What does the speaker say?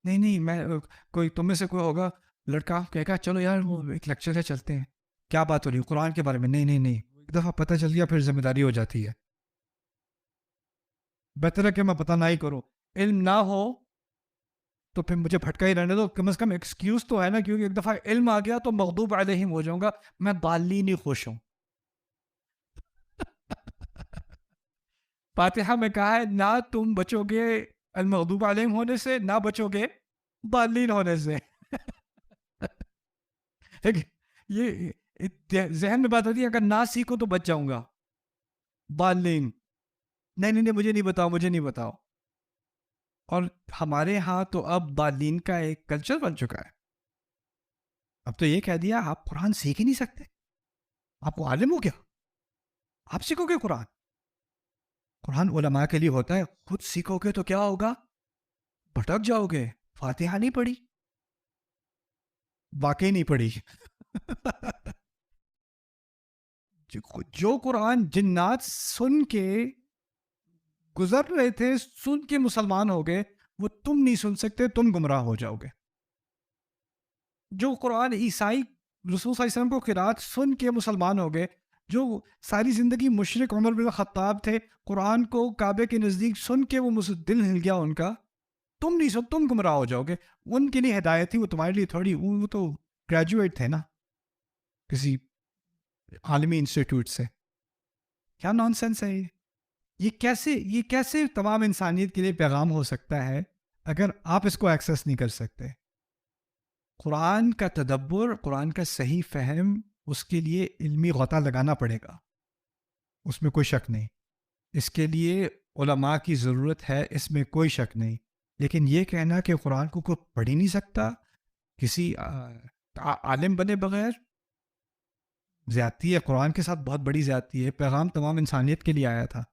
نہیں نہیں میں کوئی تم میں سے کوئی ہوگا لڑکا کہے گا چلو یار وہ ایک لیکچر ہے چلتے ہیں، کیا بات ہو رہی ہے قرآن کے بارے میں، نہیں نہیں نہیں، ایک دفعہ پتہ چل گیا پھر ذمہ داری ہو جاتی ہے. بہتر ہے کہ میں پتہ نہ ہی کروں. علم نہ ہو تو پھر مجھے بھٹکا ہی رہنے دو، کم از کم ایکسکیوز تو ہے نا، کیونکہ ایک دفعہ علم آ گیا تو مغضوب علیہم ہو جاؤں گا. میں ضالین ہی خوش ہوں. فاتحہ میں کہا ہے نہ تم بچو گے المغضوب علیہم ہونے سے، نہ بچو گے ضالین ہونے سے. یہ ذہن میں بات ہوتی ہے اگر نہ سیکھو تو بچ جاؤں گا. ضالین، نہیں نہیں نہیں مجھے نہیں بتاؤ، مجھے نہیں بتاؤ. اور ہمارے ہاں تو اب ضالین کا ایک کلچر بن چکا ہے. اب تو یہ کہہ دیا آپ قرآن سیکھ ہی نہیں سکتے، آپ کو عالم ہو گیا آپ سیکھو گے قرآن. قرآن علماء کے لیے ہوتا ہے، خود سیکھو گے تو کیا ہوگا، بھٹک جاؤ گے. فاتحہ نہیں پڑھی، واقعی نہیں پڑھی. جو قرآن جنات سن کے گزر رہے تھے، سن کے مسلمان ہو گئے، وہ تم نہیں سن سکتے، تم گمراہ ہو جاؤ گے. جو قرآن عیسائی رسول صلی اللہ علیہ وسلم کو قرات سن کے مسلمان ہو گئے، جو ساری زندگی مشرک عمر بن خطاب تھے، قرآن کو کعبے کے نزدیک سن کے وہ دل ہل گیا ان کا، تم نہیں سن، تم گمراہ ہو جاؤ گے. ان کے لیے ہدایت تھی، وہ تمہارے لیے تھوڑی. وہ تو گریجویٹ تھے نا کسی عالمی انسٹیٹیوٹ سے. کیا نان سینس ہے یہ؟ یہ کیسے تمام انسانیت کے لیے پیغام ہو سکتا ہے اگر آپ اس کو ایکسیس نہیں کر سکتے؟ قرآن کا تدبر، قرآن کا صحیح فہم، اس کے لیے علمی غوطہ لگانا پڑے گا، اس میں کوئی شک نہیں. اس کے لیے علماء کی ضرورت ہے، اس میں کوئی شک نہیں. لیکن یہ کہنا کہ قرآن کو کوئی پڑھ ہی نہیں سکتا کسی عالم بنے بغیر، زیادتی ہے. قرآن کے ساتھ بہت بڑی زیادتی ہے. پیغام تمام انسانیت کے لیے آیا تھا.